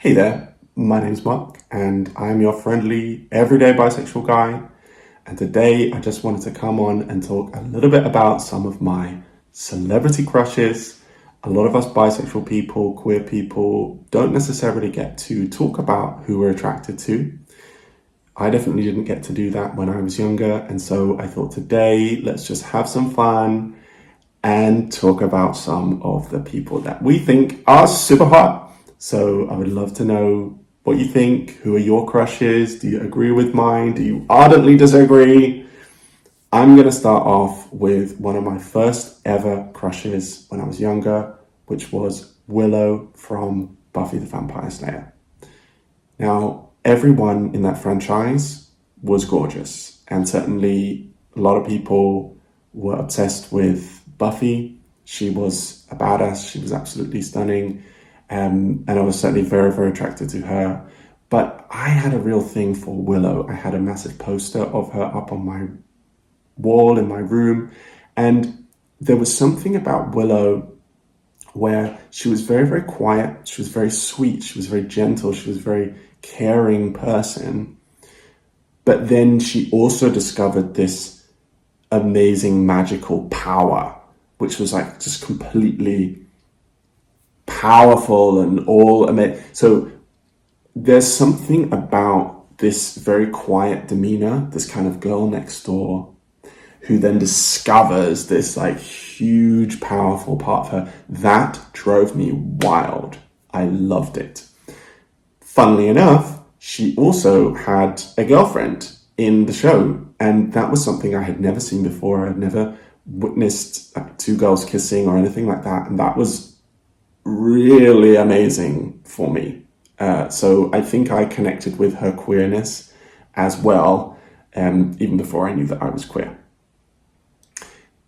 Hey there, my name's Mark, and I'm your friendly, everyday bisexual guy. And today I just wanted to come on and talk a little bit about some of my celebrity crushes. A lot of us bisexual people, queer people, don't necessarily get to talk about who we're attracted to. I definitely didn't get to do that when I was younger, and so I thought today let's just have some fun and talk about some of the people that we think are super hot. So I would love to know what you think. Who are your crushes? Do you agree with mine? Do you ardently disagree? I'm going to start off with one of my first ever crushes when I was younger, which was Willow from Buffy the Vampire Slayer. Now, everyone in that franchise was gorgeous, and certainly a lot of people were obsessed with Buffy. She was a badass, she was absolutely stunning, and I was certainly very, very attracted to her. But I had a real thing for Willow. I had a massive poster of her up on my wall in my room, and there was something about Willow where she was very, very quiet, she was very sweet, she was very gentle, she was a very caring person. But then she also discovered this amazing magical power, which was like just completely powerful and all amazing. So there's something about this very quiet demeanor, this kind of girl next door who then discovers this like huge, powerful part of her. That drove me wild. I loved it. Funnily enough, she also had a girlfriend in the show, and that was something I had never seen before. I'd never witnessed two girls kissing or anything like that, and that was really amazing for me. So I think I connected with her queerness as well, even before I knew that I was queer.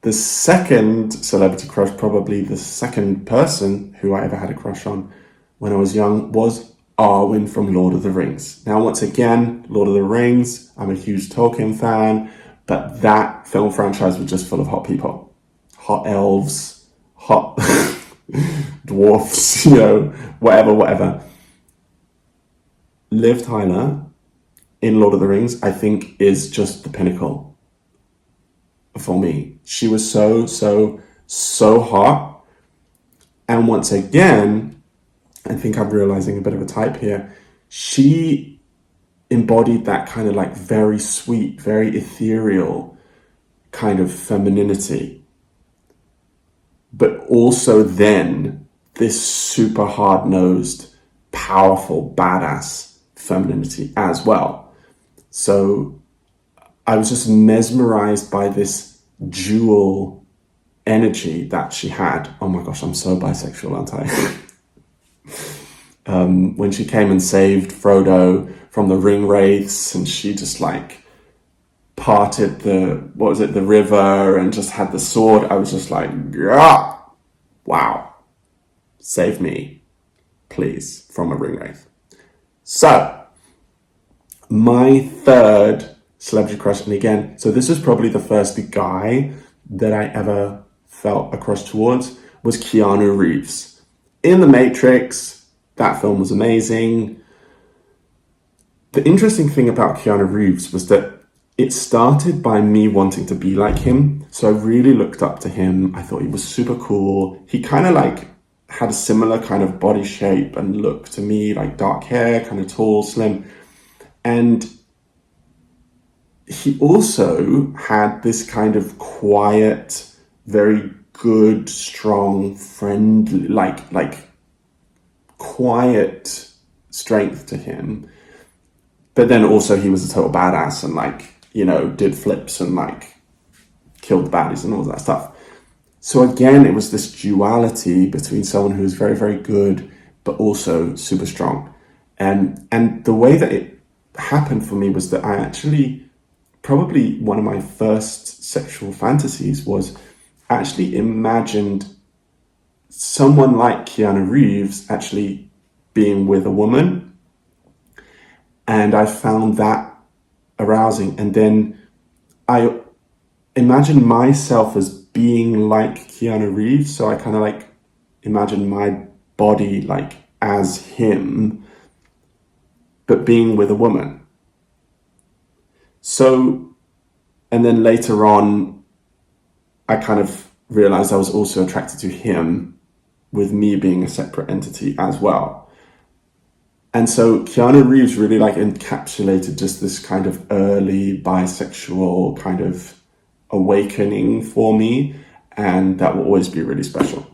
The second celebrity crush, probably the second person who I ever had a crush on when I was young, was Arwen from Lord of the Rings. Now, once again, Lord of the Rings, I'm a huge Tolkien fan, but that film franchise was just full of hot people. Hot elves, hot dwarfs, whatever. Liv Tyler in Lord of the Rings, I think, is just the pinnacle for me. She was so hot. And once again, I think I'm realizing a bit of a type here. She embodied that kind of like very sweet, very ethereal kind of femininity. But also then this super hard-nosed, powerful, badass femininity as well. So I was just mesmerized by this dual energy that she had. Oh my gosh, I'm so bisexual, aren't I? When she came and saved Frodo from the ring wraiths, and she just like parted the river and just had the sword, I was just like, yeah, wow, save me, please, from a ring wraith. So, my third celebrity crush, and again, so this is probably the first guy that I ever felt a crush towards, was Keanu Reeves. In The Matrix, that film was amazing. The interesting thing about Keanu Reeves was that it started by me wanting to be like him. So I really looked up to him. I thought he was super cool. He kind of like had a similar kind of body shape and look to me, like dark hair, kind of tall, slim. And he also had this kind of quiet, very good, strong, friendly, like quiet strength to him. But then also he was a total badass and like, did flips and like killed the baddies and all that stuff. So again, it was this duality between someone who was very, very good, but also super strong. And the way that it happened for me was that I actually, probably one of my first sexual fantasies was actually imagined someone like Keanu Reeves actually being with a woman. And I found that arousing. And then I imagined myself as being like Keanu Reeves. So I kind of like imagined my body like as him. but being with a woman. So, and then later on, I kind of realized I was also attracted to him, with me being a separate entity as well. And so Keanu Reeves really like encapsulated just this kind of early bisexual kind of awakening for me, and that will always be really special.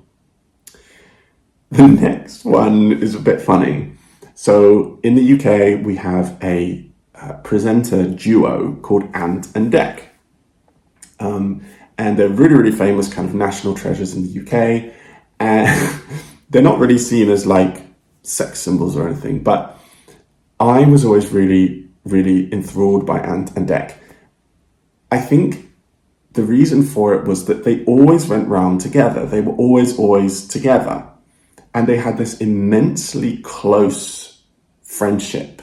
The next one is a bit funny. So in the UK, we have a presenter duo called Ant and Dec. And they're really, really famous, kind of national treasures in the UK. And they're not really seen as like sex symbols or anything, but I was always really, really enthralled by Ant and Dec. I think the reason for it was that they always went round together. They were always together. And they had this immensely close friendship.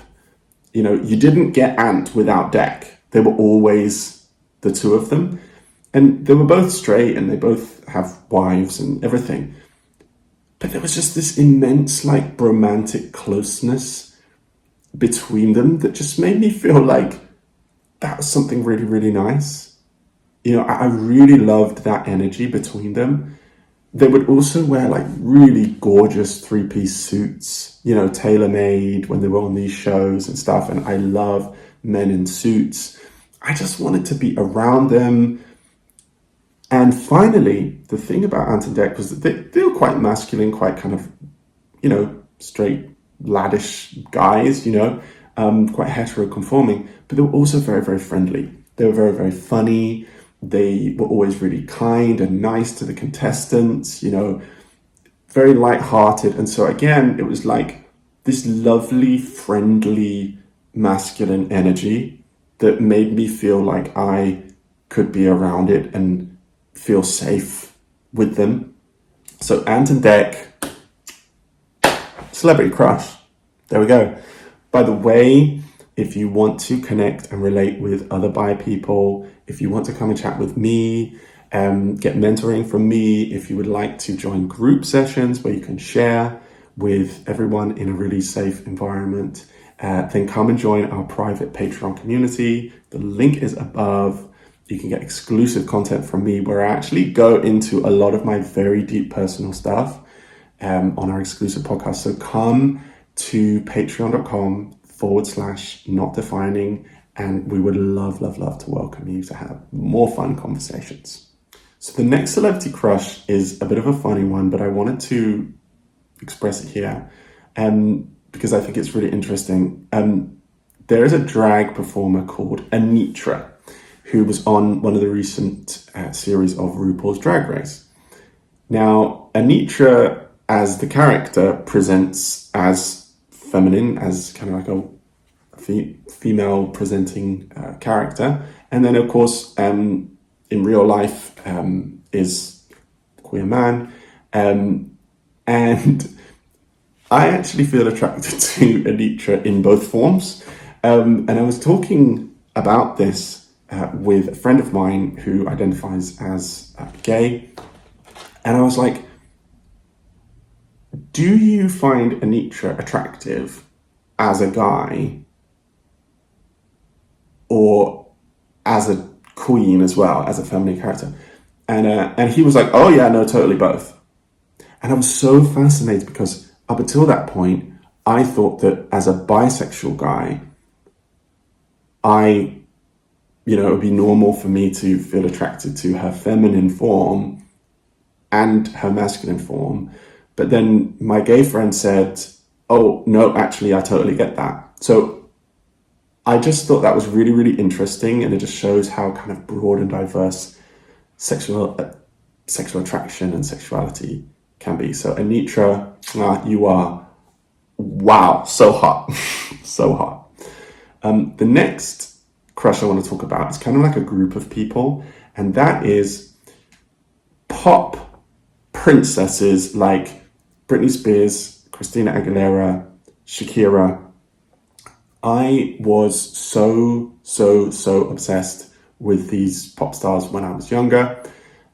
You know, you didn't get Ant without Dec. They were always the two of them. And they were both straight and they both have wives and everything. But there was just this immense, like, romantic closeness between them that just made me feel like that was something really, really nice. You know, I really loved that energy between them. They would also wear like really gorgeous three-piece suits, you know, tailor-made when they were on these shows and stuff. And I love men in suits. I just wanted to be around them. And finally, the thing about Ant and Dec was that they were quite masculine, quite kind of, you know, straight, laddish guys, you know, quite hetero-conforming. But they were also very, very friendly. They were very, very funny. They were always really kind and nice to the contestants, you know, very light-hearted. And so again, it was like this lovely, friendly, masculine energy that made me feel like I could be around it and feel safe with them. So Ant and Dec, celebrity crush. There we go. By the way, if you want to connect and relate with other bi people, if you want to come and chat with me, get mentoring from me, if you would like to join group sessions where you can share with everyone in a really safe environment, then come and join our private Patreon community. The link is above. You can get exclusive content from me where I actually go into a lot of my very deep personal stuff on our exclusive podcast. So come to patreon.com/notdefining, and we would love to welcome you to have more fun conversations. So the next celebrity crush is a bit of a funny one, but I wanted to express it here because I think it's really interesting. There is a drag performer called Anitra, who was on one of the recent series of RuPaul's Drag Race. Now, Anitra, as the character, presents as feminine, as kind of like a female presenting character. And then, of course, in real life, is a queer man. And I actually feel attracted to Anitra in both forms. And I was talking about this with a friend of mine who identifies as gay. And I was like, do you find Anitra attractive as a guy or as a queen as well, as a feminine character? And he was like, oh yeah, no, totally both. And I was so fascinated because up until that point, I thought that as a bisexual guy, it would be normal for me to feel attracted to her feminine form and her masculine form. But then my gay friend said, oh, no, actually, I totally get that. So I just thought that was really, really interesting. And it just shows how kind of broad and diverse sexual attraction and sexuality can be. So Anitra, you are, wow, so hot, so hot. The next crush I want to talk about is kind of like a group of people, and that is pop princesses like Britney Spears, Christina Aguilera, Shakira. I was so obsessed with these pop stars when I was younger,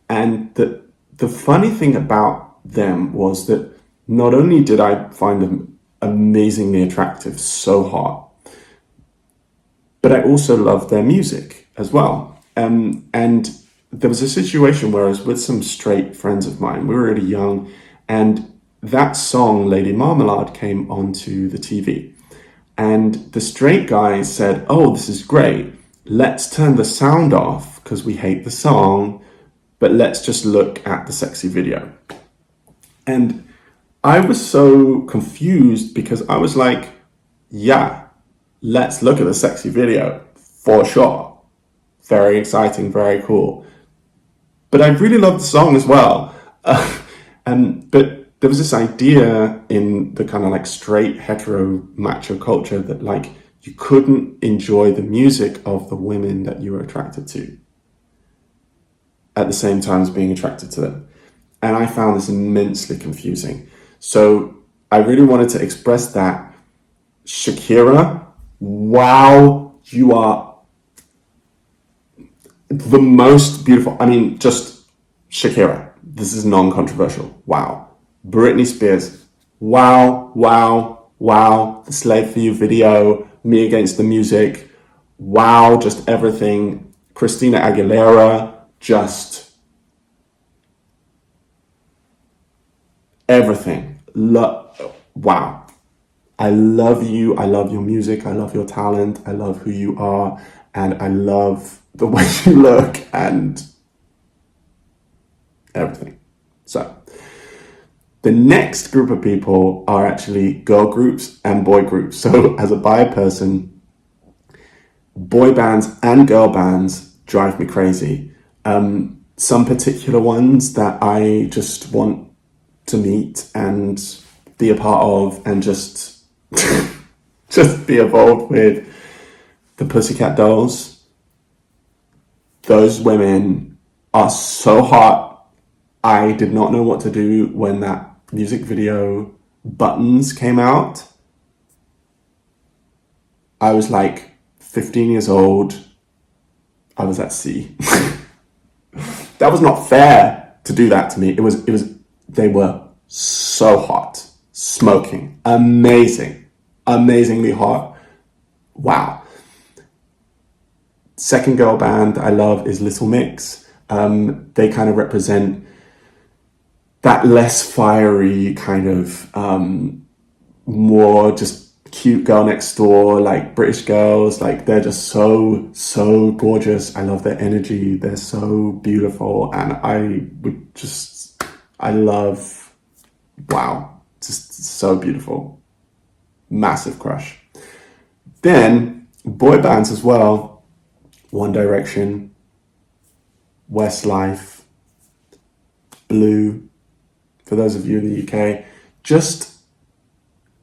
and the funny thing about them was that not only did I find them amazingly attractive, so hot, but I also love their music as well. And there was a situation where I was with some straight friends of mine. We were really young, and that song, Lady Marmalade, came onto the TV. And the straight guy said, "Oh, this is great. Let's turn the sound off because we hate the song, but let's just look at the sexy video." And I was so confused because I was like, yeah, let's look at the sexy video for sure. Very exciting, very cool. But I really love the song as well. But there was this idea in the kind of like straight hetero macho culture that like you couldn't enjoy the music of the women that you were attracted to at the same time as being attracted to them. And I found this immensely confusing. So I really wanted to express that. Shakira, wow, you are the most beautiful. I mean, just Shakira. This is non-controversial. Wow. Britney Spears. Wow, wow, wow. The Slave for You video. Me Against the Music. Wow, just everything. Christina Aguilera. Just everything. Wow. I love you. I love your music. I love your talent. I love who you are. And I love the way you look and everything. So, the next group of people are actually girl groups and boy groups. So, as a bi person, boy bands and girl bands drive me crazy. Some particular ones that I just want to meet and be a part of and just just be involved with, the Pussycat Dolls. Those women are so hot. I did not know what to do when that music video Buttons came out. I was like 15 years old. I was at sea. That was not fair to do that to me. They were so hot, smoking, amazing, amazingly hot. Wow. Second girl band I love is Little Mix. They kind of represent that less fiery kind of more just cute girl next door, like British girls. Like they're just so gorgeous. I love their energy. They're so beautiful, and I love, wow, just so beautiful. Massive crush. Then boy bands as well. One Direction, Westlife, Blue. For those of you in the UK,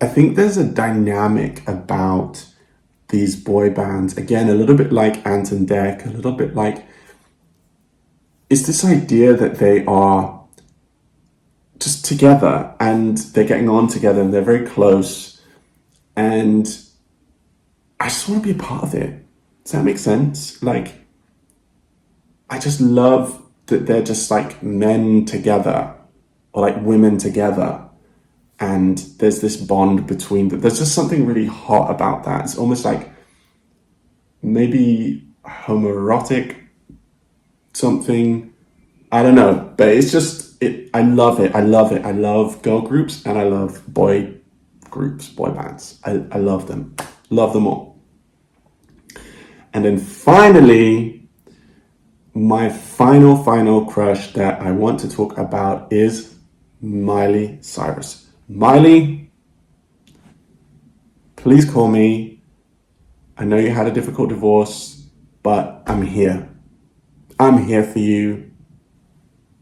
I think there's a dynamic about these boy bands. Again, a little bit like Ant and Dec, a little bit like, it's this idea that they are just together and they're getting on together and they're very close. And I just want to be a part of it. Does that make sense? Like, I just love that they're just like men together or like women together. And there's this bond between them. There's just something really hot about that. It's almost like maybe homoerotic something. I don't know. But it's just, I love it. I love it. I love girl groups and I love boy groups, boy bands. I love them. Love them all. And then finally, my final crush that I want to talk about is Miley Cyrus. Miley, please call me. I know you had a difficult divorce, but I'm here. I'm here for you.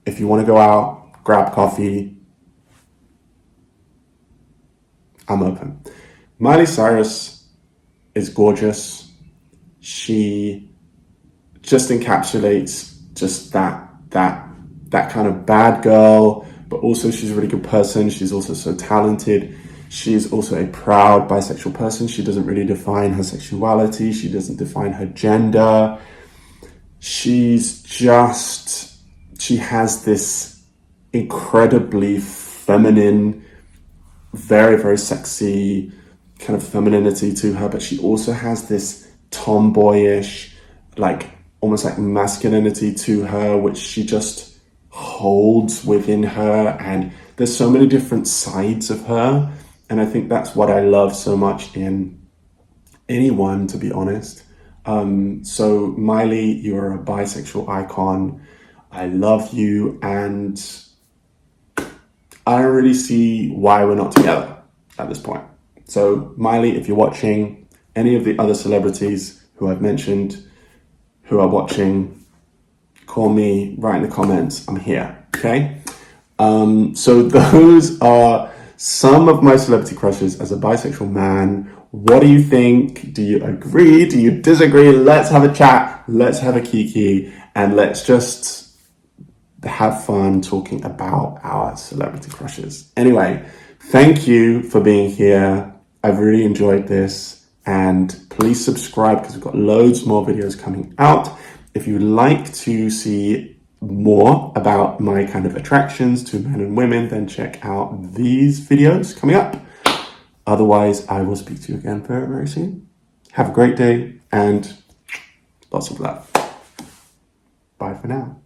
If you want to go out, grab coffee, I'm open. Miley Cyrus is gorgeous. She just encapsulates just that kind of bad girl, but also she's a really good person. She's also so talented. She's also a proud bisexual person. She doesn't really define her sexuality. She doesn't define her gender. She has this incredibly feminine, very, very sexy kind of femininity to her, but she also has this tomboyish, like almost like masculinity to her, which she just holds within her. And there's so many different sides of her. And I think that's what I love so much in anyone, to be honest. So Miley, you're a bisexual icon. I love you, and I don't really see why we're not together at this point. So Miley, if you're watching, any of the other celebrities who I've mentioned who are watching, call me, write in the comments. I'm here, okay? So those are some of my celebrity crushes as a bisexual man. What do you think? Do you agree? Do you disagree? Let's have a chat. Let's have a kiki, and let's just have fun talking about our celebrity crushes. Anyway, thank you for being here. I've really enjoyed this, and please subscribe because we've got loads more videos coming out. If you'd like to see more about my kind of attractions to men and women, then check out these videos coming up. Otherwise, I will speak to you again very, very soon. Have a great day and lots of love. Bye for now.